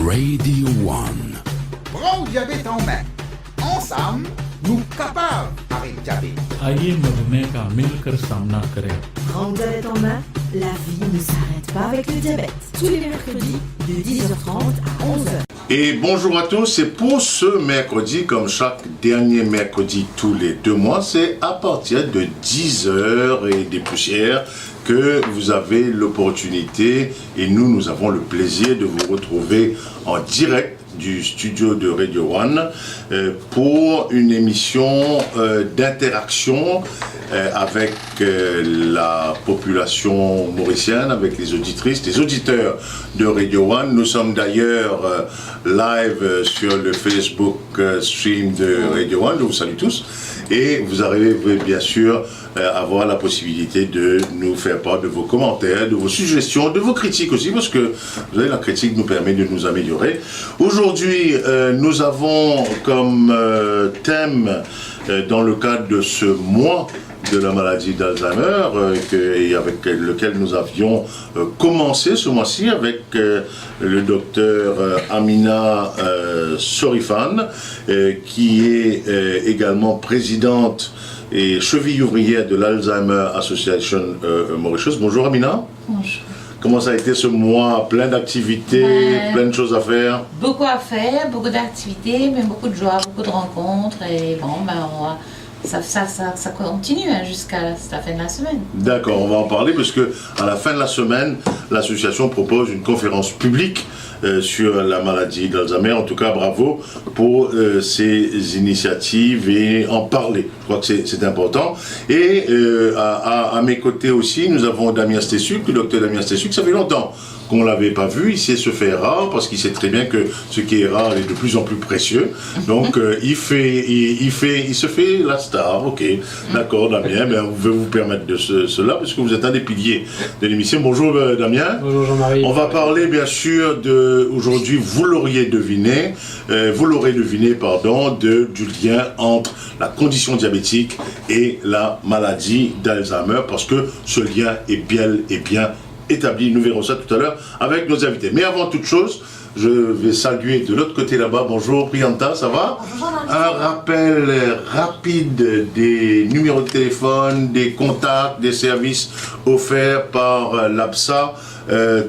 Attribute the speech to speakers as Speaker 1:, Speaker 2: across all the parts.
Speaker 1: Radio One.
Speaker 2: Prends le diabète en main. Ensemble, nous capables avec le diabète.
Speaker 3: आइए मधुमेह का मिलकर सामना करें।
Speaker 4: Prends le diabète en main, la vie ne s'arrête pas avec le diabète. Tous les mercredis de 10h30 à 11h.
Speaker 5: Et bonjour à tous, et pour ce mercredi, comme chaque dernier mercredi tous les 2 mois, c'est à partir de 10h et des poussières que vous avez l'opportunité, et nous avons le plaisir de vous retrouver en direct du studio de Radio One pour une émission d'interaction avec la population mauricienne, avec les auditrices, les auditeurs de Radio One. Nous sommes d'ailleurs live sur le Facebook stream de Radio One. Je vous salue tous. Et vous arrivez bien sûr à avoir la possibilité de nous faire part de vos commentaires, de vos suggestions, de vos critiques aussi, parce que vous savez, la critique nous permet de nous améliorer. Aujourd'hui, nous avons comme thème, dans le cadre de ce mois de la maladie d'Alzheimer, et avec lequel nous avions commencé ce mois-ci avec le docteur Amina Sorifan, qui est également présidente et cheville ouvrière de l'Alzheimer Association Mauritius. Bonjour Amina.
Speaker 6: Bonjour.
Speaker 5: Comment ça a été ce mois? Plein d'activités, plein de choses à faire?
Speaker 6: Beaucoup à faire, beaucoup d'activités, mais beaucoup de joie, beaucoup de rencontres. Et bon, ça continue jusqu'à la fin de la semaine. D'accord,
Speaker 5: on va en parler parce que à la fin de la semaine, l'association propose une conférence publique sur la maladie d'Alzheimer. En tout cas, bravo pour ces initiatives et en parler. Je crois que c'est important. Et à mes côtés aussi, nous avons Damien Stessuk, le docteur Damien Stessuk. Ça fait longtemps qu'on ne l'avait pas vu. Il sait se faire rare parce qu'il sait très bien que ce qui est rare est de plus en plus précieux. Donc, il se fait la star. Ok, d'accord, Damien. On veut vous permettre de cela parce que vous êtes un des piliers de l'émission. Bonjour Damien.
Speaker 7: Bonjour Jean-Marie.
Speaker 5: On va parler bien sûr aujourd'hui, vous l'aurez deviné, du lien entre la condition diabétique et la maladie d'Alzheimer, parce que ce lien est bien établi. Nous verrons ça tout à l'heure avec nos invités. Mais avant toute chose, je vais saluer de l'autre côté là-bas. Bonjour Prianta, ça va?
Speaker 6: Bonjour.
Speaker 5: Un rappel rapide des numéros de téléphone, des contacts, des services offerts par l'APSA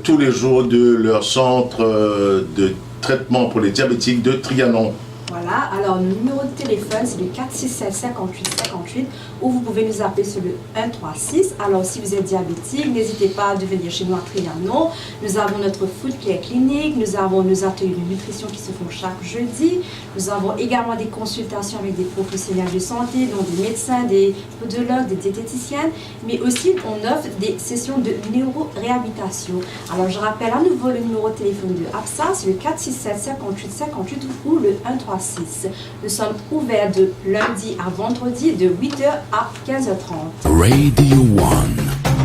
Speaker 5: tous les jours de leur centre de traitement pour les diabétiques de Trianon.
Speaker 8: Voilà, alors le numéro de téléphone c'est le 467 58 58 ou vous pouvez nous appeler sur le 136. Alors si vous êtes diabétique, n'hésitez pas à venir chez nous à Trianon. Nous avons notre food care clinique, nous avons nos ateliers de nutrition qui se font chaque jeudi. Nous avons également des consultations avec des professionnels de santé, dont des médecins, des podologues, des diététiciennes, mais aussi on offre des sessions de neuroréhabilitation. Alors je rappelle à nouveau le numéro de téléphone de APSA, c'est le 467 58 58 ou le 136. Nous sommes ouverts de lundi à vendredi de 8h à 15h30.
Speaker 1: Radio One.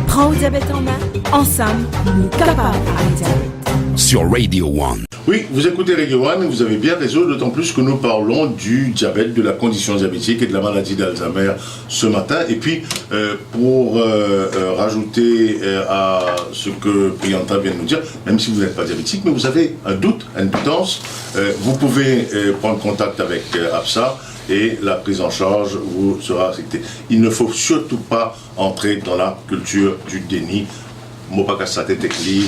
Speaker 4: Prends le diabète en main, ensemble, nous capables avec le diabète.
Speaker 1: Sur Radio One.
Speaker 5: Oui, vous écoutez Radio One et vous avez bien raison, d'autant plus que nous parlons du diabète, de la condition diabétique et de la maladie d'Alzheimer ce matin. Et puis, pour rajouter à ce que Prianta vient de nous dire, même si vous n'êtes pas diabétique, mais vous avez un doute, une doutance, vous pouvez prendre contact avec APSA et la prise en charge vous sera acceptée. Il ne faut surtout pas entrer dans la culture du déni. Moi, pas casse la tête avec lui,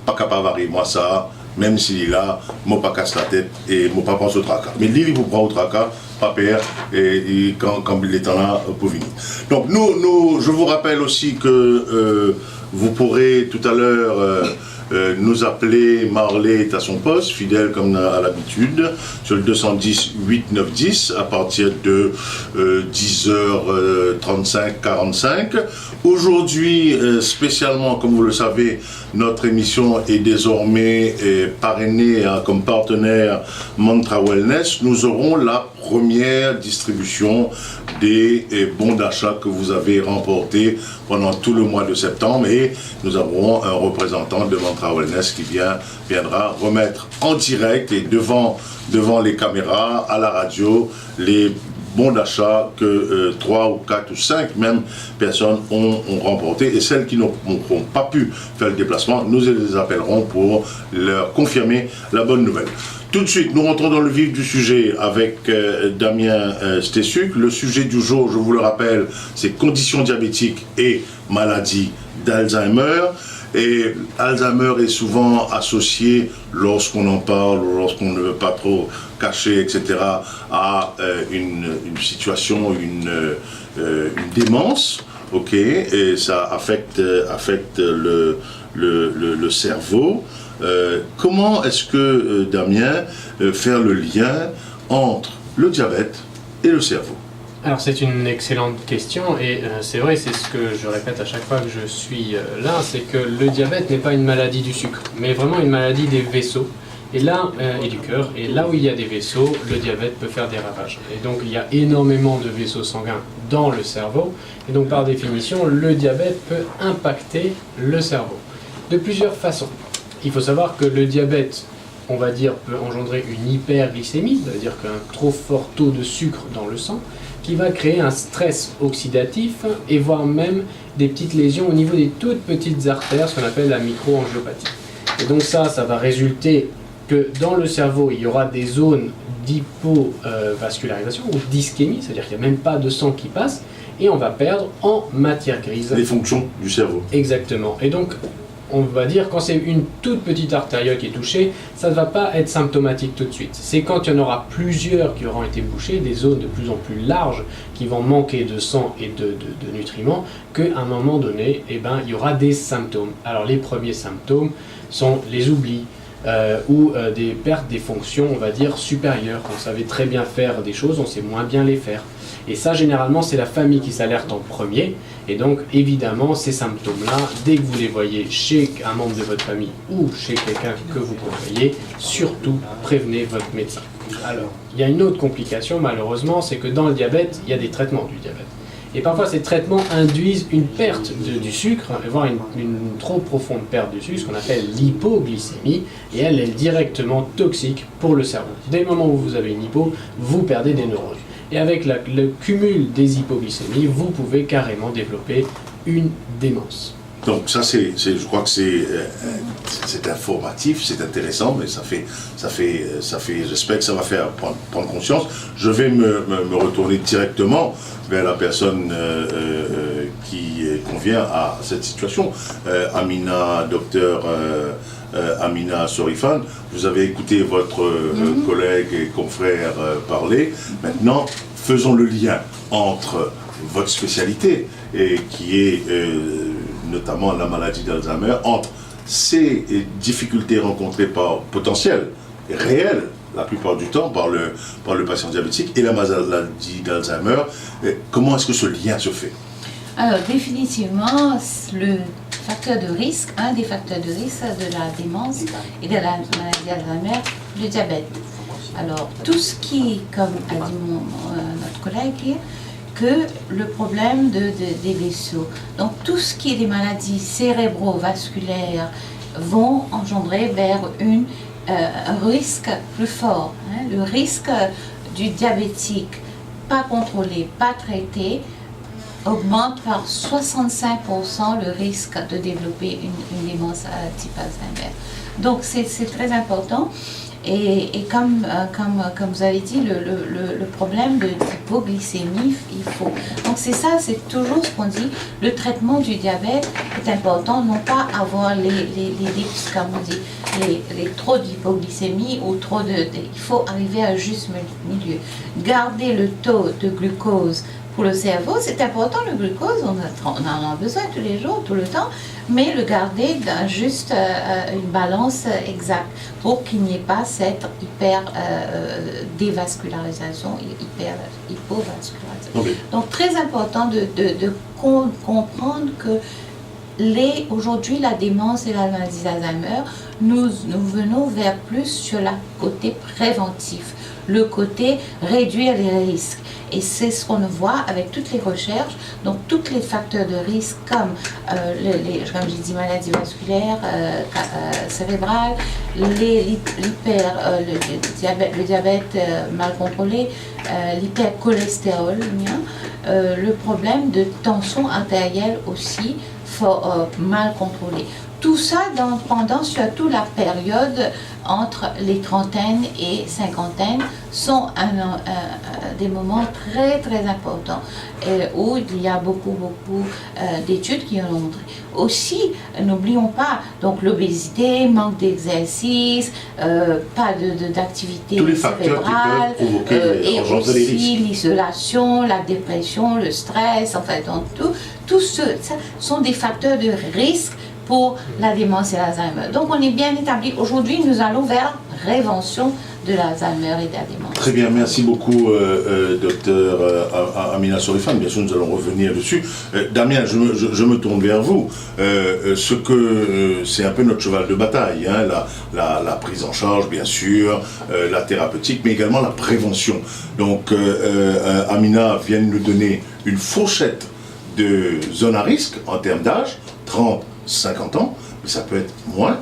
Speaker 5: pas capable de moi ça. Même s'il est là, moi pas casse la tête et moi pas pense au tracas. Mais lui, il vous prend au tracas, pas peur, et quand il est là pour venir. Donc je vous rappelle aussi que vous pourrez tout à l'heure nous appeler. Marley est à son poste, fidèle comme à l'habitude, sur le 210 8 9 10 à partir de 10h35 45. Aujourd'hui, spécialement, comme vous le savez, notre émission est désormais parrainée comme partenaire Mantra Wellness. Nous aurons la première distribution des bons d'achat que vous avez remportés pendant tout le mois de septembre, et nous avons un représentant de Mantra Wellness qui viendra remettre en direct et devant les caméras, à la radio, les bon d'achat que 3 ou 4 ou 5 même personnes ont remporté. Et celles qui n'ont pas pu faire le déplacement, nous les appellerons pour leur confirmer la bonne nouvelle. Tout de suite, nous rentrons dans le vif du sujet avec Damien Stessuk. Le sujet du jour, je vous le rappelle, c'est conditions diabétiques et maladie d'Alzheimer. Et Alzheimer est souvent associé, lorsqu'on en parle, lorsqu'on ne veut pas trop cacher, etc., à une situation, une démence, ok, et ça affecte le cerveau. Comment est-ce que, Damien, faire le lien entre le diabète et le cerveau?
Speaker 7: Alors c'est une excellente question et c'est vrai, c'est ce que je répète à chaque fois que je suis là, c'est que le diabète n'est pas une maladie du sucre, mais vraiment une maladie des vaisseaux et du cœur. Et là où il y a des vaisseaux, le diabète peut faire des ravages. Et donc il y a énormément de vaisseaux sanguins dans le cerveau et donc par définition, le diabète peut impacter le cerveau de plusieurs façons. Il faut savoir que le diabète, on va dire, peut engendrer une hyperglycémie, c'est-à-dire qu'un trop fort taux de sucre dans le sang, qui va créer un stress oxydatif et voire même des petites lésions au niveau des toutes petites artères, ce qu'on appelle la microangiopathie. Et donc ça va résulter que dans le cerveau, il y aura des zones d'hypovascularisation ou d'ischémie, c'est-à-dire qu'il n'y a même pas de sang qui passe, et on va perdre en matière grise.
Speaker 5: Les fonctions du cerveau.
Speaker 7: Exactement. Et donc, on va dire, quand c'est une toute petite artériole qui est touchée, ça ne va pas être symptomatique tout de suite. C'est quand il y en aura plusieurs qui auront été bouchées, des zones de plus en plus larges qui vont manquer de sang et de nutriments, qu'à un moment donné, il y aura des symptômes. Alors les premiers symptômes sont les oublis, ou des pertes des fonctions, on va dire, supérieures. On savait très bien faire des choses, on sait moins bien les faire. Et ça, généralement, c'est la famille qui s'alerte en premier. Et donc, évidemment, ces symptômes-là, dès que vous les voyez chez un membre de votre famille ou chez quelqu'un que vous côtoyez, surtout prévenez votre médecin. Alors, il y a une autre complication, malheureusement, c'est que dans le diabète, il y a des traitements du diabète. Et parfois, ces traitements induisent une perte du sucre, voire une trop profonde perte du sucre, ce qu'on appelle l'hypoglycémie, et elle est directement toxique pour le cerveau. Dès le moment où vous avez une hypo, vous perdez des neurones. Et avec le cumul des hypoglycémies, vous pouvez carrément développer une démence.
Speaker 5: Donc ça, je crois que c'est informatif, c'est intéressant, mais ça fait, j'espère que ça va faire prendre conscience. Je vais me retourner directement vers la personne qui convient à cette situation. Docteur Amina Sorifan, vous avez écouté votre collègue et confrère parler. Maintenant, faisons le lien entre votre spécialité, et qui est notamment la maladie d'Alzheimer, entre ces difficultés rencontrées potentielles et réelles, la plupart du temps, par le patient diabétique et la maladie d'Alzheimer. Comment est-ce que ce lien se fait?
Speaker 6: Alors, définitivement, le facteur de risque, un des facteurs de risque de la démence et de la maladie d'Alzheimer, le diabète. Alors, tout ce qui, comme a dit notre collègue hier, que le problème des vaisseaux. Donc, tout ce qui est des maladies cérébrovasculaires vont engendrer vers un risque plus fort. Le risque du diabétique pas contrôlé, pas traité, augmente par 65% le risque de développer une démence type Alzheimer. Donc c'est très important. Et comme vous avez dit, le problème de l'hypoglycémie, donc c'est ça, c'est toujours ce qu'on dit, le traitement du diabète est important, non pas avoir comme on dit, les trop d'hypoglycémie ou trop il faut arriver à un juste milieu. Garder le taux de glucose pour le cerveau, c'est important, le glucose, on en a besoin tous les jours, tout le temps, mais le garder dans juste une balance exacte pour qu'il n'y ait pas cette dévascularisation, hypovascularisation. Okay. Donc très important de comprendre que aujourd'hui, la démence et la maladie d'Alzheimer, nous venons vers plus sur le côté préventif, le côté réduire les risques. Et c'est ce qu'on voit avec toutes les recherches, donc tous les facteurs de risque comme, comme j'ai dit, maladies vasculaires, cérébrales, le diabète mal contrôlé, l'hypercholestérolémie, le problème de tension artérielle aussi mal contrôlée. Tout ça pendant surtout la période entre les trentaines et cinquantaines sont des moments très très importants où il y a beaucoup d'études qui ont montré. Aussi, n'oublions pas donc l'obésité, manque d'exercice, pas d'activité
Speaker 5: tous les facteurs
Speaker 6: cérébrale,
Speaker 5: qui peuvent provoquer
Speaker 6: et
Speaker 5: engendrer des risques.
Speaker 6: aussi l'isolation, la dépression, le stress, en fait, donc tout ça sont des facteurs de risque pour la démence et l'Alzheimer. Donc on est bien établi. Aujourd'hui, nous allons vers prévention de l'Alzheimer et de la démence.
Speaker 5: Très bien, merci beaucoup, docteur Amina Sorifan. Bien sûr, nous allons revenir dessus. Damien, je me tourne vers vous. C'est un peu notre cheval de bataille, hein, la prise en charge, bien sûr, la thérapeutique, mais également la prévention. Donc, Amina vient de nous donner une fourchette de zones à risque en termes d'âge, 30, 50 ans, mais ça peut être moins,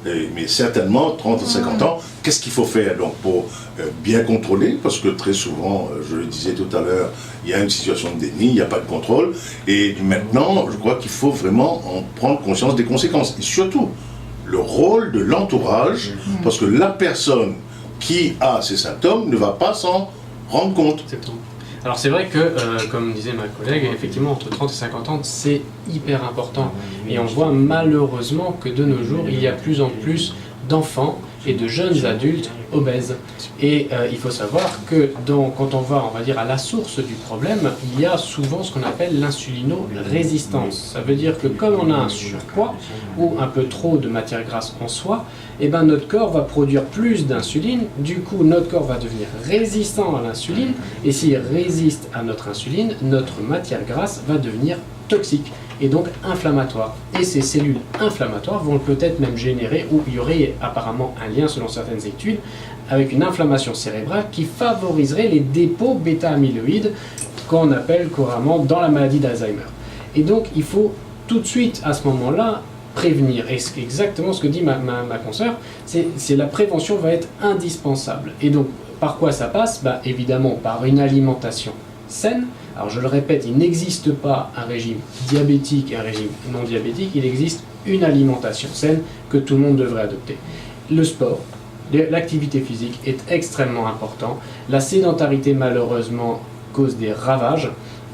Speaker 5: mais certainement 30 et 50 ans. Qu'est-ce qu'il faut faire donc pour bien contrôler? Parce que très souvent, je le disais tout à l'heure, il y a une situation de déni, il n'y a pas de contrôle. Et maintenant, je crois qu'il faut vraiment en prendre conscience des conséquences. Et surtout, le rôle de l'entourage, parce que la personne qui a ces symptômes ne va pas s'en rendre compte.
Speaker 7: Exactement. Alors c'est vrai que, comme disait ma collègue, effectivement entre 30 et 50 ans, c'est hyper important. Et on voit malheureusement que de nos jours, il y a plus en plus d'enfants et de jeunes adultes obèses. Et il faut savoir que quand on va dire, à la source du problème, il y a souvent ce qu'on appelle l'insulino-résistance. Ça veut dire que comme on a un surpoids ou un peu trop de matière grasse en soi, eh ben notre corps va produire plus d'insuline, du coup notre corps va devenir résistant à l'insuline, et s'il résiste à notre insuline, notre matière grasse va devenir toxique et donc inflammatoire. Et ces cellules inflammatoires vont peut-être même générer, ou il y aurait apparemment un lien selon certaines études, avec une inflammation cérébrale qui favoriserait les dépôts bêta-amyloïdes qu'on appelle couramment dans la maladie d'Alzheimer. Et donc il faut tout de suite à ce moment-là prévenir. Et c'est exactement ce que dit ma consoeur, c'est la prévention va être indispensable. Et donc par quoi ça passe? Évidemment par une alimentation saine. Alors je le répète, il n'existe pas un régime diabétique et un régime non diabétique, il existe une alimentation saine que tout le monde devrait adopter. Le sport, l'activité physique est extrêmement important. La sédentarité malheureusement cause des ravages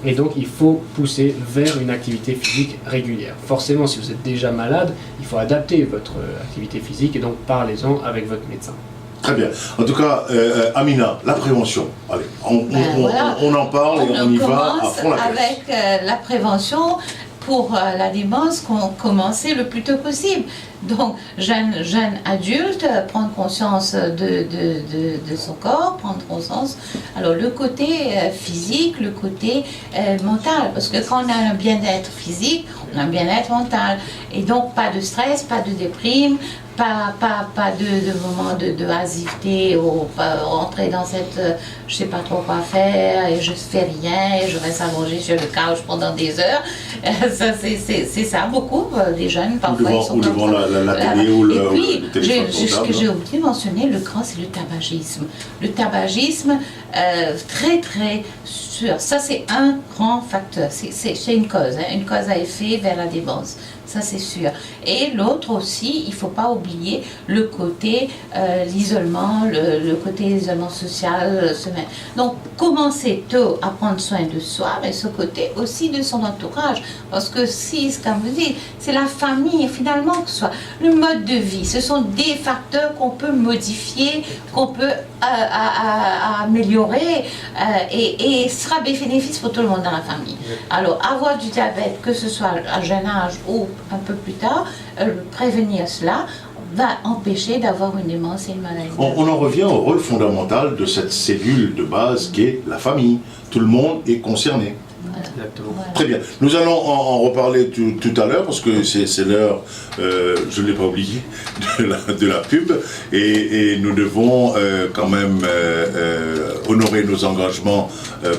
Speaker 7: et donc il faut pousser vers une activité physique régulière. Forcément, si vous êtes déjà malade, il faut adapter votre activité physique et donc parlez-en avec votre médecin.
Speaker 5: Très bien. En tout cas, Amina, la prévention. Allez, on en parle et on y va à fond la caisse.
Speaker 6: Avec la prévention pour la démence, commencer le plus tôt possible. Donc, jeune adulte, prendre conscience de son corps, prendre conscience. Alors, le côté physique, le côté mental. Parce que quand on a un bien-être physique, on a un bien-être mental. Et donc, pas de stress, pas de déprime, pas de moment de hasivité ou rentrer dans cette je sais pas trop quoi faire et je fais rien et je reste allongé sur le couch pendant des heures. Ça, c'est ça, beaucoup des jeunes parfois ils sont
Speaker 5: ou devant la télé ou le téléphone portable.
Speaker 6: Ce que j'ai oublié de mentionner, le grand, c'est le tabagisme. Le tabagisme, très très sûr, ça c'est un grand facteur, c'est une cause à effet vers la démence. Ça c'est sûr. Et l'autre aussi, il ne faut pas oublier le côté l'isolement, le côté isolement social. Donc commencer tôt à prendre soin de soi, mais ce côté aussi de son entourage. Parce que si, comme vous dites, c'est la famille finalement, que ce soit le mode de vie, ce sont des facteurs qu'on peut modifier, qu'on peut améliorer et sera bénéfice pour tout le monde dans la famille. Alors avoir du diabète, que ce soit à jeune âge ou un peu plus tard, prévenir cela va empêcher d'avoir une démence et une maladie.
Speaker 5: On en revient au rôle fondamental de cette cellule de base qui est la famille. Tout le monde est concerné.
Speaker 7: Exactement.
Speaker 6: Voilà.
Speaker 5: Très bien. Nous allons en reparler tout à l'heure parce que c'est l'heure, je ne l'ai pas oublié, de la pub et nous devons quand même honorer nos engagements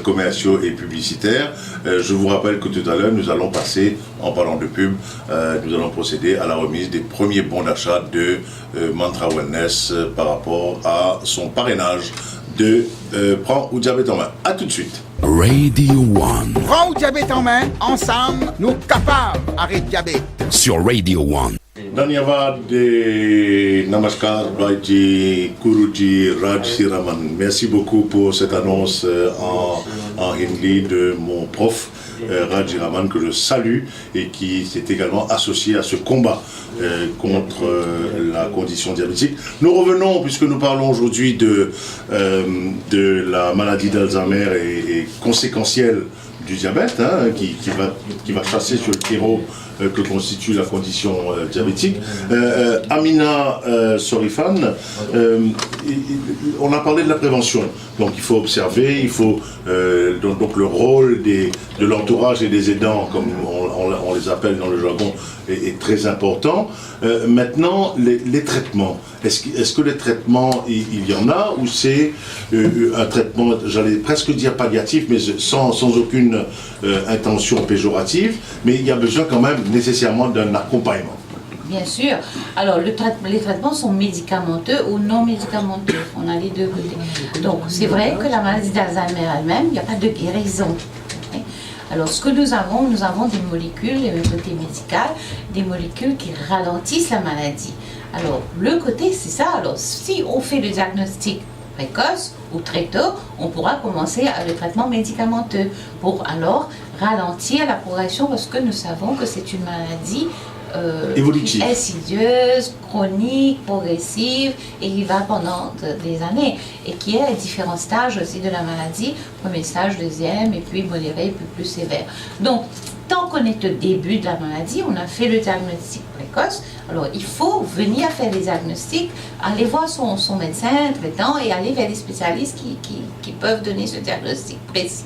Speaker 5: commerciaux et publicitaires. Je vous rappelle que tout à l'heure, nous allons passer, en parlant de pub, nous allons procéder à la remise des premiers bons d'achat de Mantra Wellness par rapport à son parrainage de Prends ou diabète en main. A tout de suite.
Speaker 1: Radio 1.
Speaker 2: Prends ou diabète en main, ensemble, nous capables d'arrêter diabète.
Speaker 1: Sur Radio 1.
Speaker 5: Dhanyavad de Namaskar, Bhaiji, Guruji, Raj Siraman. Merci beaucoup pour cette annonce en hindi de mon prof Raj Siraman, que je salue et qui s'est également associé à ce combat contre la condition diabétique. Nous revenons, puisque nous parlons aujourd'hui de la maladie d'Alzheimer et conséquentielle du diabète, hein, qui va chasser sur le terreau que constitue la condition diabétique. Amina Sorifan, on a parlé de la prévention, donc il faut observer, il faut donc le rôle de l'entourage et des aidants, comme on les appelle dans le jargon, est très important. Maintenant, les traitements, est-ce que les traitements, il y en a, ou c'est un traitement, j'allais presque dire palliatif, mais sans aucune intention péjorative, mais il y a besoin quand même nécessairement d'un accompagnement.
Speaker 6: Bien sûr. Alors, les traitements sont médicamenteux ou non médicamenteux. On a les deux côtés. Donc, c'est vrai que la maladie d'Alzheimer elle-même, il n'y a pas de guérison. Alors, ce que nous avons des molécules, le côté médical, des molécules qui ralentissent la maladie. Alors, le côté, c'est ça. Alors, si on fait le diagnostic précoce ou très tôt, on pourra commencer le traitement médicamenteux pour alors ralentir la progression, parce que nous savons que c'est une maladie
Speaker 5: évolutive,
Speaker 6: insidieuse, chronique, progressive et qui va pendant des années et qui est à différents stages aussi de la maladie, premier stage, deuxième et puis modéré et puis plus sévère. Donc, tant qu'on est au début de la maladie, on a fait le diagnostic précoce, alors il faut venir faire les diagnostics, aller voir son médecin traitant et aller vers les spécialistes qui peuvent donner ce diagnostic précis.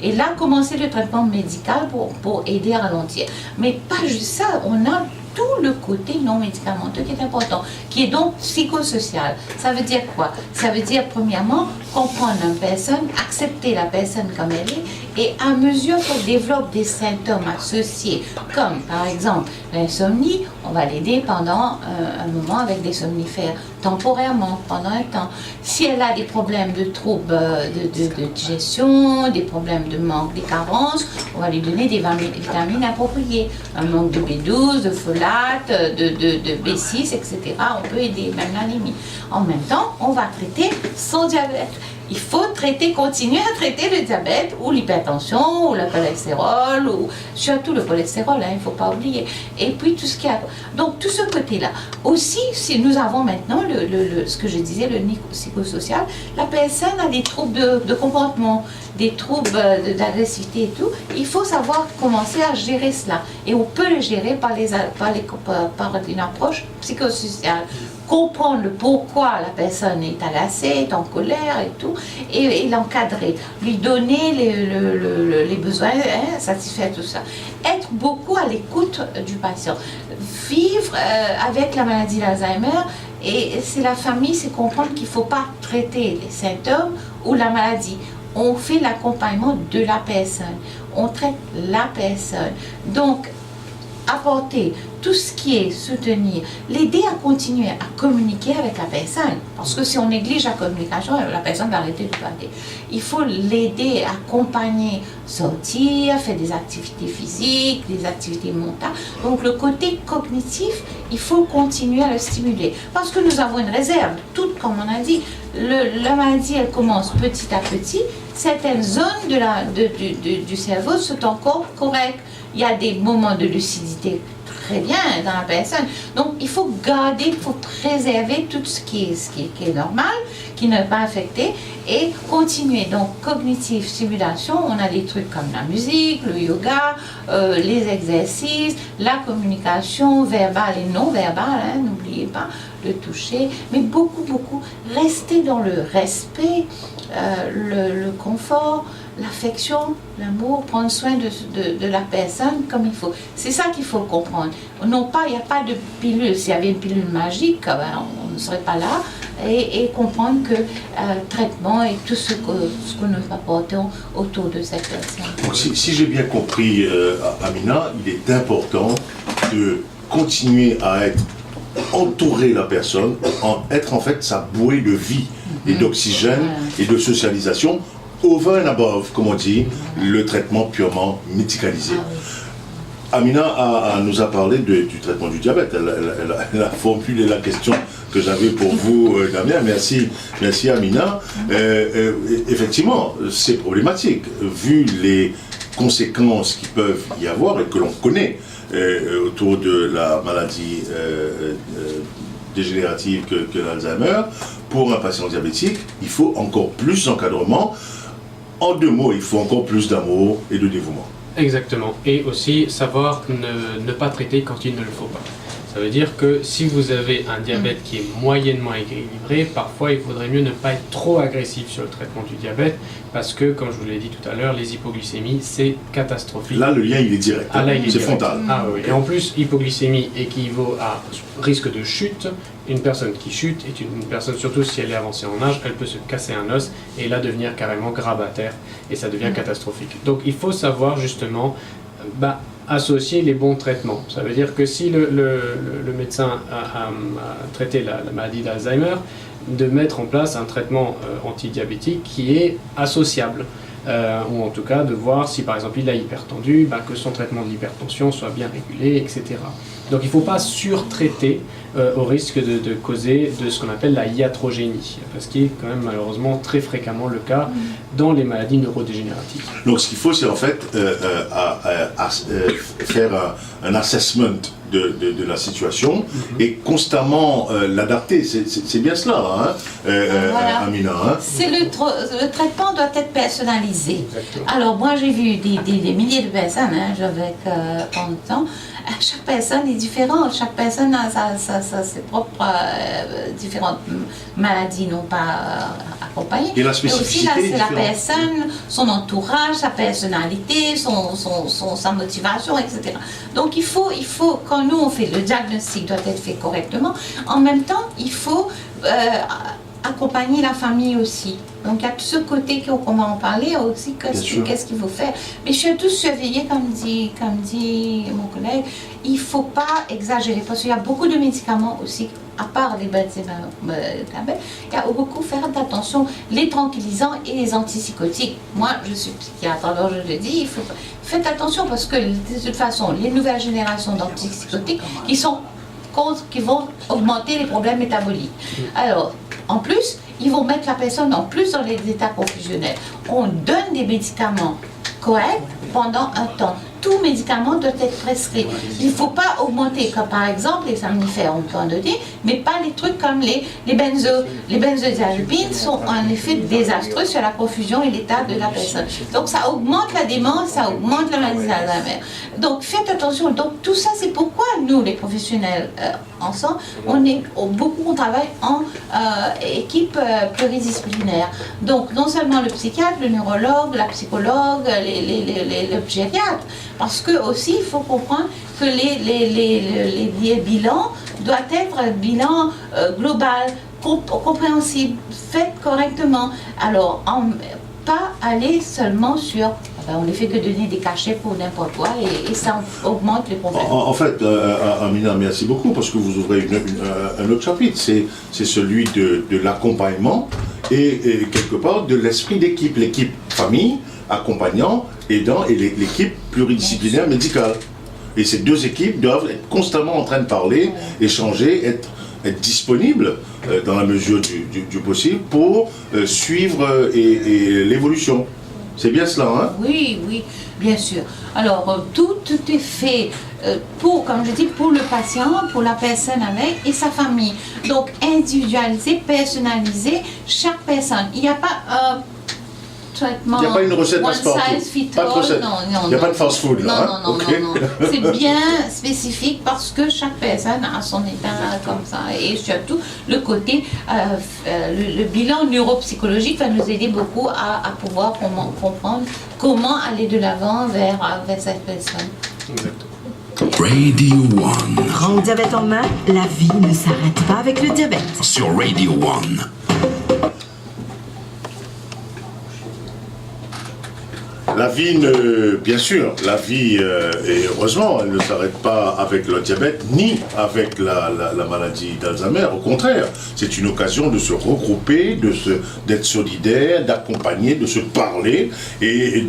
Speaker 6: Et là, commencer le traitement médical pour aider à ralentir. Mais pas juste ça, on a tout le côté non médicamenteux qui est important, qui est donc psychosocial. Ça veut dire quoi? Ça veut dire, premièrement, comprendre une personne, accepter la personne comme elle est, et à mesure qu'elle développe des symptômes associés, comme par exemple l'insomnie, on va l'aider pendant un moment avec des somnifères, temporairement, pendant un temps. Si elle a des problèmes de troubles de digestion, des problèmes de manque, des carences, on va lui donner des vitamines appropriées. Un manque de B12, de folate, de B6, etc. On peut aider même l'anémie. En même temps, on va traiter son diabète. Il faut continuer à traiter le diabète ou l'hypertension ou le cholestérol, ou surtout le cholestérol, il ne faut pas oublier. Et puis tout ce qu'il y a. Donc tout ce côté-là. Aussi, si nous avons maintenant ce que je disais, le psychosocial, la personne a des troubles de comportement, des troubles d'agressivité et tout. Il faut savoir commencer à gérer cela. Et on peut le gérer par une approche psychosociale. Comprendre le pourquoi la personne est agacée, est en colère et tout, et l'encadrer, lui donner les besoins, satisfaire tout ça. Être beaucoup à l'écoute du patient. Vivre avec la maladie d'Alzheimer, et c'est la famille, c'est comprendre qu'il ne faut pas traiter les symptômes ou la maladie. On fait l'accompagnement de la personne, on traite la personne. Donc, apporter tout ce qui est soutenir, l'aider à continuer à communiquer avec la personne. Parce que si on néglige la communication, la personne va arrêter de parler. Il faut l'aider, accompagner, sortir, faire des activités physiques, des activités mentales. Donc le côté cognitif, il faut continuer à le stimuler. Parce que nous avons une réserve, toute comme on a dit. La maladie, elle commence petit à petit. Certaines zones du cerveau sont encore correctes. Il y a des moments de lucidité très bien dans la personne. Donc, il faut garder, il faut préserver tout ce qui est normal, qui n'est pas affecté, et continuer. Donc, cognitive, stimulation, on a des trucs comme la musique, le yoga, les exercices, la communication verbale et non verbale, n'oubliez pas, le toucher, mais beaucoup, rester dans le respect, le confort, l'affection, l'amour, prendre soin de la personne comme il faut. C'est ça qu'il faut comprendre. Non pas, il n'y a pas de pilule. S'il y avait une pilule magique, on ne serait pas là. Et comprendre que traitement et tout ce que nous apportons autour de cette personne.
Speaker 5: Donc, si j'ai bien compris, Amina, il est important de continuer à entourer la personne, être en fait sa bouée de vie et d'oxygène et de socialisation, over and above, comme on dit, le traitement purement médicalisé. Amina nous a parlé du traitement du diabète. Elle a formulé la question que j'avais pour vous, Damien. Merci Amina. Effectivement, c'est problématique, vu les conséquences qui peuvent y avoir et que l'on connaît autour de la maladie dégénérative que l'Alzheimer. Pour un patient diabétique, il faut encore plus d'encadrement. En 2 mots, il faut encore plus d'amour et de dévouement.
Speaker 7: Exactement. Et aussi savoir ne pas traiter quand il ne le faut pas. Ça veut dire que si vous avez un diabète qui est moyennement équilibré, parfois il faudrait mieux ne pas être trop agressif sur le traitement du diabète parce que, comme je vous l'ai dit tout à l'heure, les hypoglycémies, c'est catastrophique.
Speaker 5: Là, le lien, il est direct.
Speaker 7: Ah, là, il est
Speaker 5: c'est
Speaker 7: direct.
Speaker 5: frontal.
Speaker 7: Ah oui. Et en plus, hypoglycémie équivaut à risque de chute. Une personne qui chute est une personne, surtout si elle est avancée en âge, elle peut se casser un os et là devenir carrément grabataire et ça devient catastrophique. Donc il faut savoir justement associer les bons traitements. Ça veut dire que si le médecin a traité la maladie d'Alzheimer, de mettre en place un traitement antidiabétique qui est associable. Ou en tout cas de voir si par exemple il a hypertendu, que son traitement de l'hypertension soit bien régulé, etc. Donc il ne faut pas surtraiter au risque de causer de ce qu'on appelle la iatrogénie, parce qu'il est quand même malheureusement très fréquemment le cas dans les maladies neurodégénératives.
Speaker 5: Donc ce qu'il faut, c'est en fait faire un assessment de la situation et constamment l'adapter. C'est bien cela, Amina.
Speaker 6: Le traitement doit être personnalisé.
Speaker 7: Exactement.
Speaker 6: Alors moi j'ai vu des milliers de personnes, avec pendant le temps. Chaque personne est différente, chaque personne a ses propres différentes maladies non pas accompagnées.
Speaker 5: Et la spécificité
Speaker 6: aussi, là, c'est
Speaker 5: est
Speaker 6: la
Speaker 5: différente.
Speaker 6: personne, son entourage, sa personnalité, sa motivation, etc. Donc il faut, quand nous on fait le diagnostic doit être fait correctement, en même temps il faut accompagner la famille aussi. Donc il y a tout ce côté qu'on va en parler aussi, qu'est-ce qu'il faut faire. Mais surtout surveiller, comme dit mon collègue, il ne faut pas exagérer parce qu'il y a beaucoup de médicaments aussi, à part les benzodiazépines, il y a beaucoup faire attention, les tranquillisants et les antipsychotiques. Moi je suis psychiatre, alors je le dis, faites attention parce que de toute façon, les nouvelles générations d'antipsychotiques qui vont augmenter les problèmes métaboliques. Alors, en plus, ils vont mettre la personne en plus dans les états confusionnels. On donne des médicaments corrects pendant un temps. Tout médicament doit être prescrit. Il ne faut pas augmenter, comme par exemple les somnifères, on peut en donner, mais pas les trucs comme les benzodiazépines sont en effet désastreux sur la confusion et l'état de la personne. Donc ça augmente la démence, ça augmente la maladie d'Alzheimer. Donc faites attention. Donc tout ça, c'est pourquoi nous, les professionnels, ensemble, on travaille en équipe pluridisciplinaire. Donc non seulement le psychiatre, le neurologue, la psychologue, le pédiatre, parce que aussi il faut comprendre que les bilans doivent être un bilan global, compréhensible, fait correctement. Alors, pas aller seulement sur on ne fait que donner des cachets pour n'importe quoi et ça augmente les problèmes.
Speaker 5: En fait, Amina, merci beaucoup parce que vous ouvrez un autre chapitre, c'est celui de l'accompagnement et quelque part de l'esprit d'équipe, l'équipe famille, accompagnant, aidant et l'équipe pluridisciplinaire médicale. Et ces deux équipes doivent être constamment en train de parler, échanger, être disponibles dans la mesure du possible pour suivre et l'évolution. C'est bien cela, hein?
Speaker 6: Oui, bien sûr. Alors, tout est fait comme je dis, pour le patient, pour la personne avec et sa famille. Donc, individualisé, personnalisé, chaque personne. Il n'y a pas traitement.
Speaker 5: Il n'y a pas une recette
Speaker 6: one
Speaker 5: passe-partout.
Speaker 6: size fit
Speaker 5: Pas de
Speaker 6: all.
Speaker 5: recette.
Speaker 6: Non,
Speaker 5: Il n'y a pas de fast-food
Speaker 6: non,
Speaker 5: là.
Speaker 6: non,
Speaker 5: Ok.
Speaker 6: non. C'est bien spécifique parce que chaque personne a son état comme ça. Et surtout, le côté, le bilan neuropsychologique va nous aider beaucoup à pouvoir comprendre comment aller de l'avant vers cette personne.
Speaker 7: Exactement.
Speaker 1: Radio 1.
Speaker 4: Prends le diabète en main, la vie ne s'arrête pas avec le diabète.
Speaker 1: Sur Radio 1.
Speaker 5: La vie, bien sûr, la vie, et heureusement, elle ne s'arrête pas avec le diabète ni avec la maladie d'Alzheimer. Au contraire, c'est une occasion de se regrouper, d'être solidaire, d'accompagner, de se parler et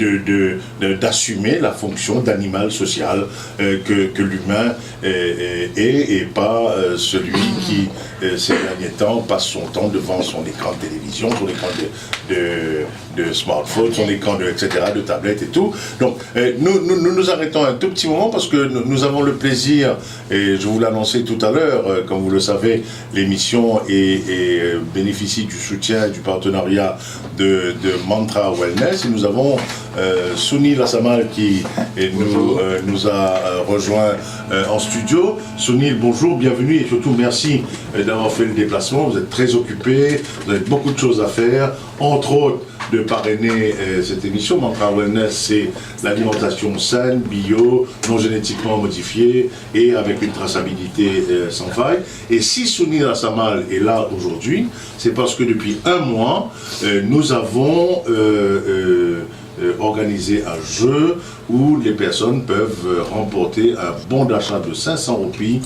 Speaker 5: d'assumer la fonction d'animal social que l'humain est et pas celui qui, ces derniers temps, passe son temps devant son écran de télévision, son écran de smartphone, son écran etc., de tablette et tout. Donc, nous arrêtons un tout petit moment parce que nous avons le plaisir, et je vous l'ai annoncé tout à l'heure, comme vous le savez, l'émission bénéficie du soutien et du partenariat de Mantra Wellness. Et nous avons Sunil Assamal qui nous a rejoint en studio. Sunil, bonjour, bienvenue et surtout merci d'avoir fait le déplacement. Vous êtes très occupé, vous avez beaucoup de choses à faire, entre autres de parrainer cette émission. Mantra Wellness, c'est l'alimentation saine, bio, non génétiquement modifiée et avec une traçabilité sans faille. Et si Sunil Assamal est là aujourd'hui, c'est parce que depuis un mois, nous avons organisé un jeu où les personnes peuvent remporter un bon d'achat de 500 roupies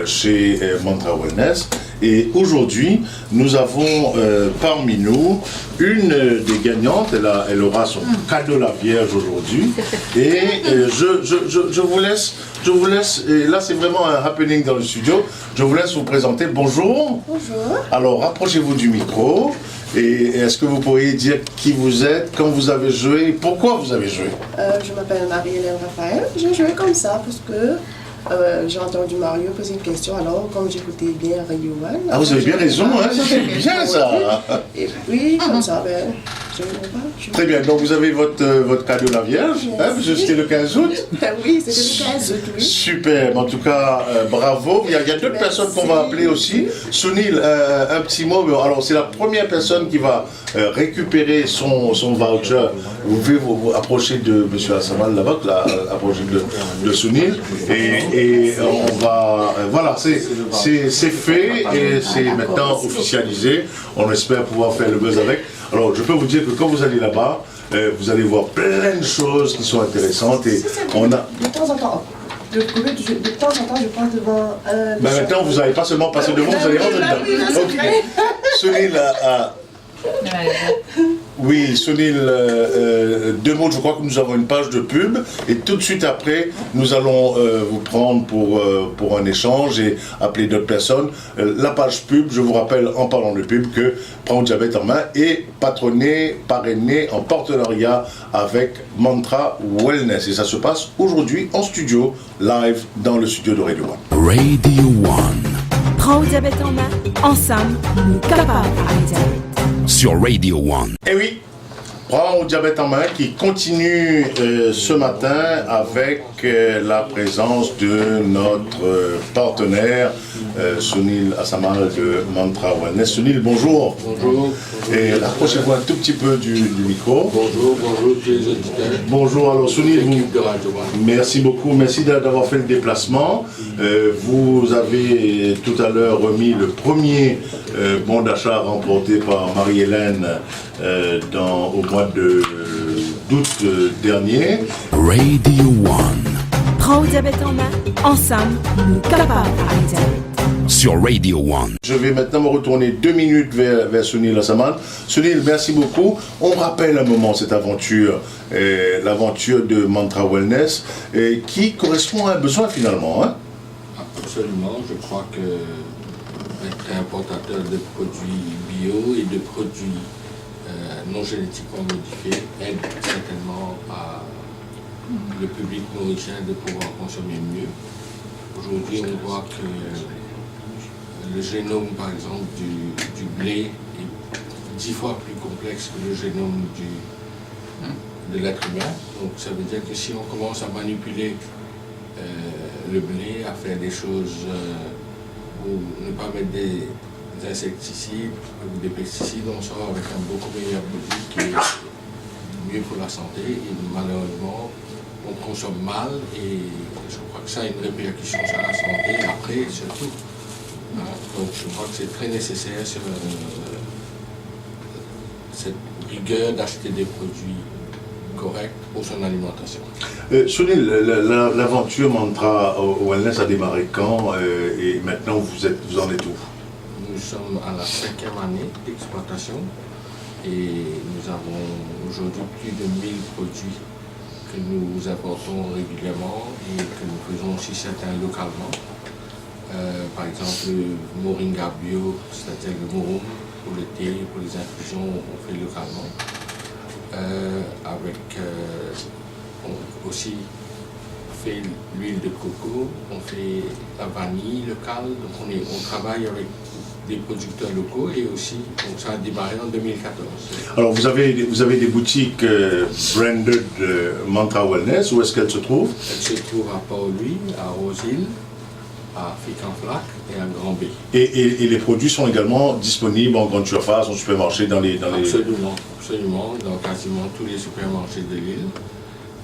Speaker 5: chez Mantra Wellness. Et aujourd'hui, nous avons parmi nous une des gagnantes. Elle aura son cadeau la Vierge aujourd'hui. Et je vous laisse, et là c'est vraiment un happening dans le studio, je vous laisse vous présenter. Bonjour.
Speaker 9: Bonjour.
Speaker 5: Alors rapprochez-vous du micro. Et est-ce que vous pourriez dire qui vous êtes, quand vous avez joué, et pourquoi vous avez joué?
Speaker 9: Je m'appelle Marie-Hélène Raphaël. J'ai joué comme ça parce que j'ai entendu Mario poser une question. Alors, comme j'écoutais bien Radio One...
Speaker 5: Ah, vous avez bien raison, hein, c'est bien ça.
Speaker 9: Et puis, comme ça, je
Speaker 5: Très bien, donc vous avez votre cadeau la Vierge, hein, parce que c'était le 15 août.
Speaker 9: Oui, c'était le 15 août, oui.
Speaker 5: Super, en tout cas, bravo. Il y a d'autres personnes qu'on va appeler aussi. Sunil, un petit mot. Alors, c'est la première personne qui va récupérer son voucher. Vous pouvez vous approcher de M. Assamal là-bas, approcher de Sunil. Et on va... voilà, c'est fait et c'est maintenant officialisé. On espère pouvoir faire le buzz avec. Alors, je peux vous dire que quand vous allez là-bas, vous allez voir plein de choses qui sont intéressantes. Et on a...
Speaker 9: De temps en temps. De temps en temps, je passe devant un...
Speaker 5: maintenant, vous n'allez pas seulement passer devant, vous allez rentrer dedans. Ok. Sunil a... Oui, Sunil, deux mots, je crois que nous avons une page de pub et tout de suite après, nous allons vous prendre pour un échange et appeler d'autres personnes. La page pub, je vous rappelle en parlant de pub que Prends le diabète en main est patronné, parrainé en partenariat avec Mantra Wellness et ça se passe aujourd'hui en studio, live dans le studio de Radio One.
Speaker 1: Radio 1.
Speaker 4: Prends le diabète en main, ensemble, nous capables avec diabète.
Speaker 1: Sur Radio 1.
Speaker 5: Eh oui, Prends au diabète en main qui continue ce matin avec la présence de notre partenaire Sunil Assamal de Mantra Wellness. Sunil, bonjour.
Speaker 10: Bonjour.
Speaker 5: Et approchez-vous un tout petit peu du micro.
Speaker 10: Bonjour tous les auditeurs.
Speaker 5: Bonjour, alors Sunil, merci beaucoup, merci d'avoir fait le déplacement. Vous avez tout à l'heure remis le premier bon d'achat remporté par Marie-Hélène au mois d'août dernier.
Speaker 1: Radio 1.
Speaker 4: Prends le diabète en main, ensemble, nous capables avec diabète.
Speaker 1: Sur Radio 1.
Speaker 5: Je vais maintenant me retourner 2 minutes vers Sunil Assamal. Sunil, merci beaucoup. On rappelle un moment cette aventure, l'aventure de Mantra Wellness, qui correspond à un besoin finalement. Hein?
Speaker 10: Absolument, je crois que être importateur de produits bio et de produits non génétiquement modifiés aide certainement à le public nourricien de pouvoir consommer mieux. Aujourd'hui, on voit que le génome, par exemple, du blé est 10 fois plus complexe que le génome de l'être humain. Donc ça veut dire que si on commence à manipuler le blé, à faire des choses ou ne pas mettre des insecticides ou des pesticides, on sort avec un beaucoup meilleur produit qui est mieux pour la santé. Et malheureusement, on consomme mal et je crois que ça a une répercussion sur la santé après surtout. Donc je crois que c'est très nécessaire cette rigueur d'acheter des produits corrects pour son alimentation.
Speaker 5: Sunil, l'aventure Mantra Wellness a démarré quand et maintenant vous en êtes où?
Speaker 10: Nous sommes à la 5e année d'exploitation et nous avons aujourd'hui plus de 1000 produits que nous apportons régulièrement et que nous faisons aussi certains localement. Par exemple, le Moringa Bio, c'est-à-dire le morum pour le thé, pour les infusions, on fait localement. On aussi fait l'huile de coco, on fait la vanille locale, donc on travaille avec des producteurs locaux et aussi, donc ça a démarré en 2014.
Speaker 5: Alors vous avez des boutiques branded Mantra Wellness, où est-ce qu'elles se trouvent?
Speaker 10: Elles se trouvent à Port-Louis, à Roseville, à Fic-en-Flac et à Grand B.
Speaker 5: Et les produits sont également disponibles en grande surface, en supermarché, dans les...
Speaker 10: Absolument, absolument, dans quasiment tous les supermarchés de l'île,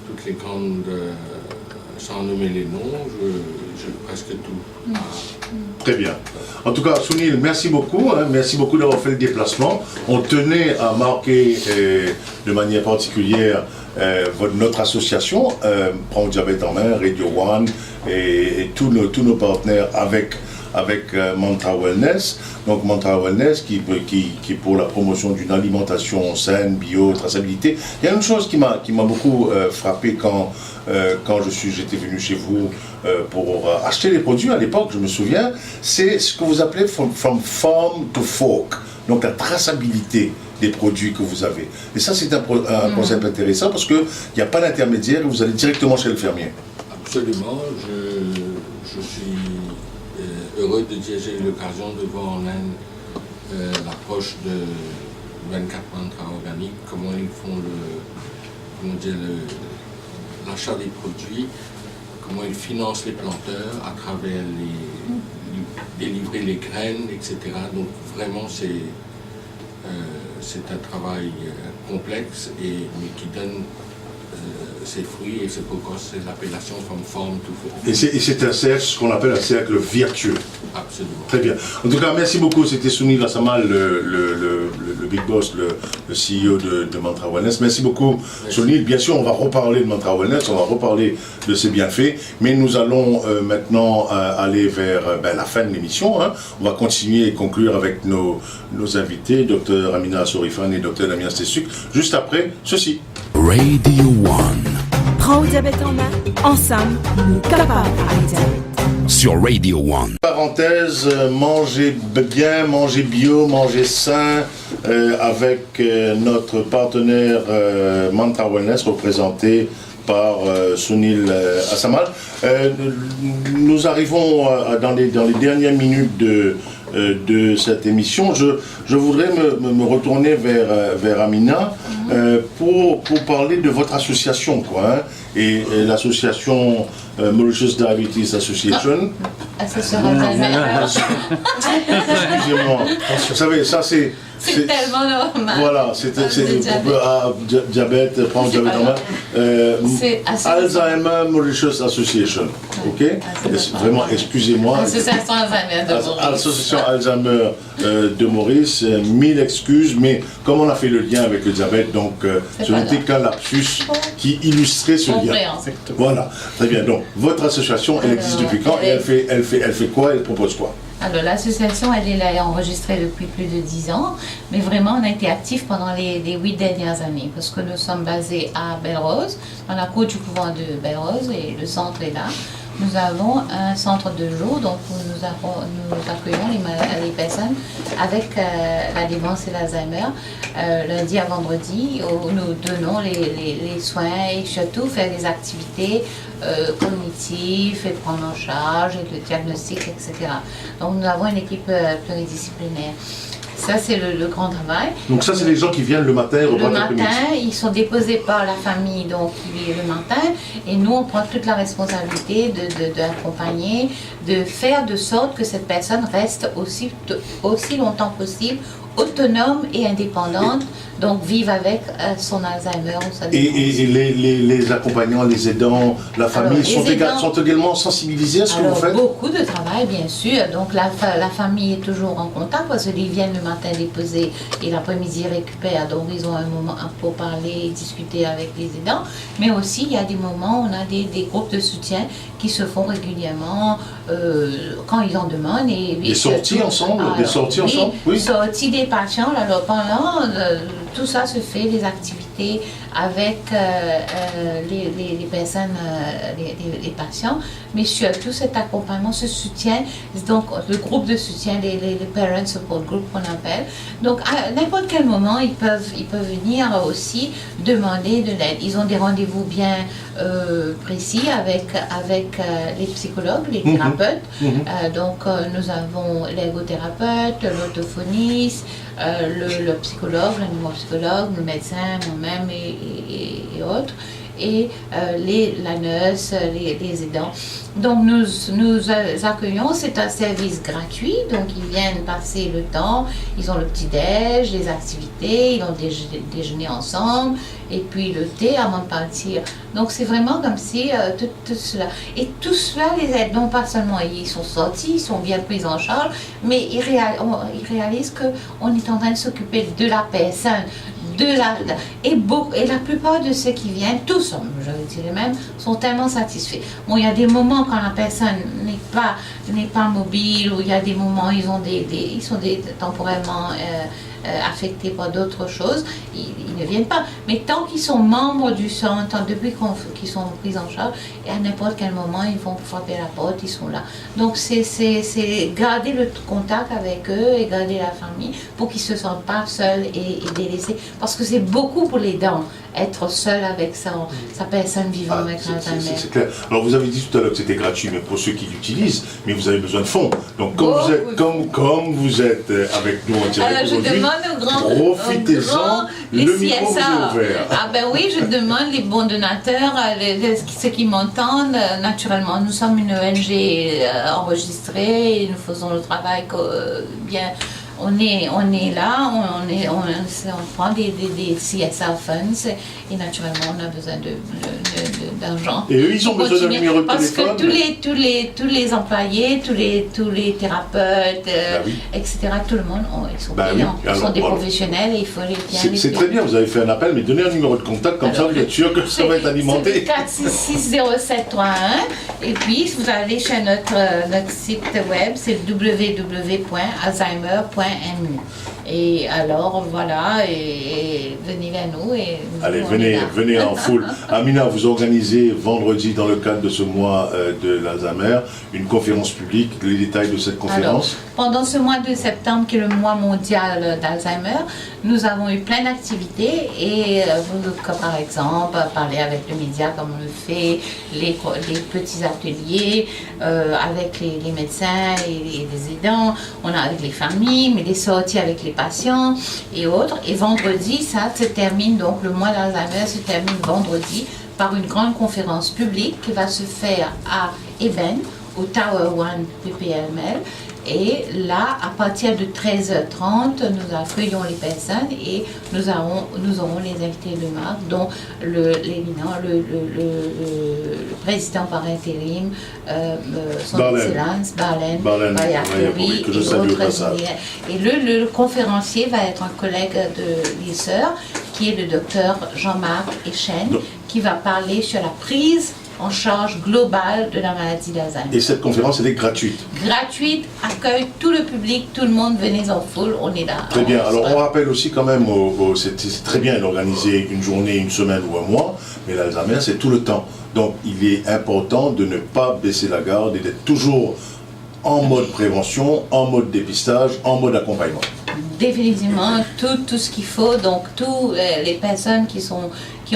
Speaker 10: toutes les grandes, sans nommer les noms, presque tout.
Speaker 5: Très bien. En tout cas, Sunil, merci beaucoup. Merci beaucoup d'avoir fait le déplacement. On tenait à marquer de manière particulière notre association, Prends Diabète en main, Radio One et tous nos partenaires avec Mantra Wellness. Donc Mantra Wellness qui est pour la promotion d'une alimentation saine, bio, traçabilité. Il y a une chose qui m'a beaucoup frappé quand j'étais venu chez vous pour acheter les produits à l'époque, je me souviens, c'est ce que vous appelez from farm to fork, donc la traçabilité des produits que vous avez. Et ça, c'est un concept intéressant parce qu'il n'y a pas d'intermédiaire, vous allez directement chez le fermier.
Speaker 10: Absolument. Je suis heureux de dire j'ai eu l'occasion de voir en Inde l'approche de 24 Mantra organiques, comment ils font l'achat des produits, comment ils financent les planteurs à travers délivrer les graines, etc. Donc vraiment c'est un travail complexe mais qui donne ses fruits et ses cocos, c'est l'appellation from farm to fork.
Speaker 5: Et c'est un cercle, ce qu'on appelle un cercle vertueux.
Speaker 10: Absolument.
Speaker 5: Très bien. En tout cas, merci beaucoup. C'était Sunil Assamal, le big boss, le CEO de Mantra Wellness. Merci beaucoup, Sunil. Bien sûr, on va reparler de Mantra Wellness, on va reparler de ses bienfaits, mais nous allons maintenant aller vers la fin de l'émission. On va continuer et conclure avec nos invités, Dr Amina Sorifan et Dr Damien Stessuk, juste après ceci.
Speaker 1: Radio One.
Speaker 4: Prends diabète en main, ensemble, nous capables avec diabète.
Speaker 1: Sur Radio One.
Speaker 5: Parenthèse, mangez bien, mangez bio, mangez sain, avec notre partenaire Mantra Wellness, représenté par Sunil Assamal. Nous arrivons dans les dernières minutes de cette émission. Je voudrais me retourner vers Amina pour parler de votre association, et l'association Mauritius Diabetes Association.
Speaker 6: Association
Speaker 5: Excusez-moi. Vous savez, ça c'est
Speaker 6: tellement normal.
Speaker 5: Voilà, diabète, prendre diabète en main. Alzheimer Mauritius Association. Ok? Vraiment, excusez-moi.
Speaker 6: Association Alzheimer de Maurice.
Speaker 5: Association Alzheimer de Maurice, 1000 excuses, mais comme on a fait le lien avec le diabète, donc ce n'était qu'un lapsus qui illustrait ce lien. Voilà, très bien. Donc, votre association, elle existe depuis quand et elle fait quoi? Elle propose quoi?
Speaker 6: Alors l'association, elle est là, enregistrée depuis plus de 10 ans, mais vraiment on a été actifs pendant les 8 dernières années, parce que nous sommes basés à Belle-Rose, dans la côte du couvent de Belle-Rose, et le centre est là. Nous avons un centre de jour, donc nous accueillons les personnes avec la démence et l'Alzheimer, lundi à vendredi, où nous donnons les soins et surtout faire des activités cognitives et prendre en charge et le diagnostic, etc. Donc nous avons une équipe pluridisciplinaire. Ça, c'est le grand travail.
Speaker 5: Donc ça, c'est les gens qui viennent le matin et
Speaker 6: Le
Speaker 5: repartent l'après-midi.
Speaker 6: matin, ils sont déposés par la famille, donc qui est le matin, et nous, on prend toute la responsabilité d'accompagner, de faire de sorte que cette personne reste aussi longtemps possible autonome et indépendante, donc vivre avec son Alzheimer ou sa démence.
Speaker 5: Et les accompagnants, les aidants, la famille sont également sensibilisés à ce que vous faites?
Speaker 6: Beaucoup de travail, bien sûr. Donc la famille est toujours en contact parce qu'ils viennent le matin déposer et l'après-midi récupèrent. Donc ils ont un moment pour parler, discuter avec les aidants. Mais aussi, il y a des moments où on a des groupes de soutien qui se font régulièrement quand ils en demandent.
Speaker 5: Des sorties ensemble? Oui.
Speaker 6: Sorties des patients. Alors pendant tout ça se fait, les activités avec les personnes, les patients, mais surtout cet accompagnement, ce soutien, donc le groupe de soutien, les Parent Support Group qu'on appelle. Donc à n'importe quel moment, ils peuvent venir aussi demander de l'aide. Ils ont des rendez-vous bien précis avec les psychologues, les thérapeutes. Donc nous avons l'ergothérapeute, l'orthophoniste, le psychologue, l'animopsychologue, le médecin, moi-même et autres, et la nurse, les aidants. Donc nous accueillons, c'est un service gratuit, donc ils viennent passer le temps, ils ont le petit-déj, les activités, ils ont déjeuner ensemble, et puis le thé avant de partir. Donc c'est vraiment comme si tout cela. Et tout cela les aide, non pas seulement ils sont sortis, ils sont bien pris en charge, mais ils réalisent qu'on est en train de s'occuper de la personne, et la plupart de ceux qui viennent, tous, je dirais même, sont tellement satisfaits. Bon, il y a des moments quand la personne n'est pas mobile, ou il y a des moments ils sont temporairement affectés par d'autres choses, ils ne viennent pas. Mais tant qu'ils sont membres du centre, depuis qu'ils sont pris en charge, et à n'importe quel moment, ils vont frapper à la porte, ils sont là. Donc c'est garder le contact avec eux et garder la famille pour qu'ils ne se sentent pas seuls et délaissés. Parce que c'est beaucoup pour les dents, être seul avec sa personne vivant avec Alzheimer.
Speaker 5: C'est clair. Alors vous avez dit tout à l'heure que c'était gratuit, mais pour ceux qui l'utilisent, mais vous avez besoin de fonds. Donc comme vous êtes avec nous en direct,
Speaker 6: alors, je demande
Speaker 5: profitez-en, le micro vous est ouvert.
Speaker 6: Ah ben oui, je demande les bons donateurs, ceux qui m'entendent, naturellement. Nous sommes une ONG enregistrée et nous faisons le travail bien. On est là, on prend des CSR funds et naturellement on a besoin d'argent.
Speaker 5: Et eux, ils ont besoin d'un numéro de téléphone.
Speaker 6: Parce que tous les employés, tous les thérapeutes, etc., tout le monde, ils sont payants. Ils sont des professionnels et il faut les bien les payer.
Speaker 5: C'est très bien, vous avez fait un appel, mais donnez un numéro de contact, comme ça vous êtes sûr que ça va être alimenté.
Speaker 6: C'est 4660731 et puis vous allez sur notre site web, c'est www.alzheimer.mu. Et alors voilà, et venez vers nous.
Speaker 5: Allez, venez en foule. Amina, vous organisez vendredi, dans le cadre de ce mois de l'Alzheimer, une conférence publique. Les détails de cette conférence?
Speaker 6: Alors, pendant ce mois de septembre, qui est le mois mondial d'Alzheimer, nous avons eu plein d'activités et par exemple, parler avec le média comme on le fait, les petits ateliers avec les médecins et les aidants, on a avec les familles, mais des sorties avec les patients et autres. Et vendredi, ça se termine, donc le mois d'Alzheimer se termine vendredi par une grande conférence publique qui va se faire à Eben, au Tower One PPML. Et là, à partir de 13h30, nous accueillons les personnes et nous aurons les invités de marque, dont le président par intérim, son excellence, Barlen Bayakuri,
Speaker 5: que je salue au passage.
Speaker 6: Et le conférencier va être un collègue de l'ISER, qui est le docteur Jean-Marc Echen, qui va parler sur la prise en charge globale de la maladie d'Alzheimer.
Speaker 5: Et cette conférence, elle est gratuite?
Speaker 6: Gratuite, accueille tout le public, tout le monde, venez en foule, on est là.
Speaker 5: Très bien, alors on rappelle aussi quand même, c'est très bien d'organiser une journée, une semaine ou un mois, mais l'Alzheimer c'est tout le temps. Donc il est important de ne pas baisser la garde et d'être toujours en mode prévention, en mode dépistage, en mode accompagnement.
Speaker 6: Définitivement, tout ce qu'il faut, donc toutes les personnes qui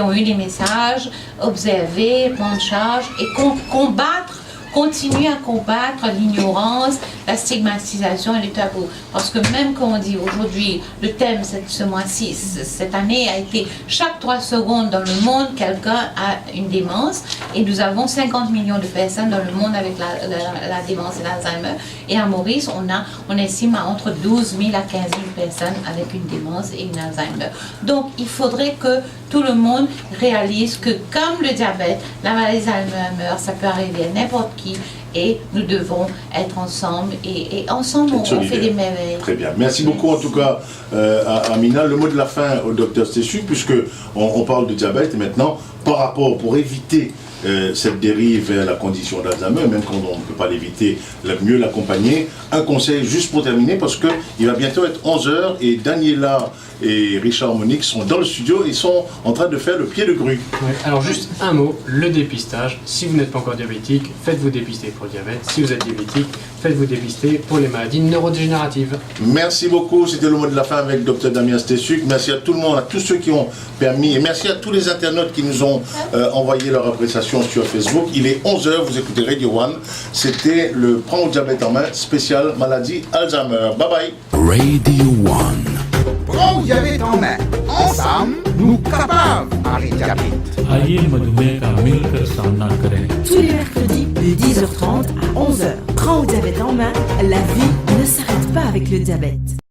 Speaker 6: ont eu des messages, observer, prendre charge et combattre continuer à combattre l'ignorance, la stigmatisation et le tabou. Parce que même quand on dit aujourd'hui, le thème ce mois-ci, cette année a été chaque 3 secondes dans le monde, quelqu'un a une démence. Et nous avons 50 millions de personnes dans le monde avec la démence et l'Alzheimer. Et à Maurice, on estime à entre 12 000 à 15 000 personnes avec une démence et une Alzheimer. Donc, il faudrait que tout le monde réalise que comme le diabète, la maladie d'Alzheimer, ça peut arriver à n'importe qui. Et nous devons être ensemble. Et ensemble, on fait des merveilles.
Speaker 5: Très bien. Merci beaucoup en tout cas à Amina. Le mot de la fin au docteur Stéchu, puisque on parle de diabète maintenant, par rapport, pour éviter cette dérive vers la condition d'Alzheimer, même quand on ne peut pas l'éviter, mieux l'accompagner. Un conseil juste pour terminer, parce qu'il va bientôt être 11h et Daniela et Richard Monique sont dans le studio et sont en train de faire le pied de grue.
Speaker 7: Ouais, alors juste un mot, le dépistage. Si vous n'êtes pas encore diabétique, faites-vous dépister pour le diabète. Si vous êtes diabétique, faites-vous dépister pour les maladies neurodégénératives.
Speaker 5: Merci beaucoup, c'était le mot de la fin avec Dr Damien Stessuk. Merci à tout le monde, à tous ceux qui ont permis, et merci à tous les internautes qui nous ont envoyé leur appréciation sur Facebook. Il est 11h, vous écoutez Radio One. C'était le Prends le diabète en main spécial maladie Alzheimer. Bye bye.
Speaker 1: Radio One.
Speaker 2: Prends le diabète en main. Ensemble, nous capables d'arrêter le diabète.
Speaker 3: आइए मधुमेह का मिलकर सामना करें.
Speaker 4: Tous les mercredis de 10h30 à 11h. Prends le diabète en main, la vie ne s'arrête pas avec le diabète.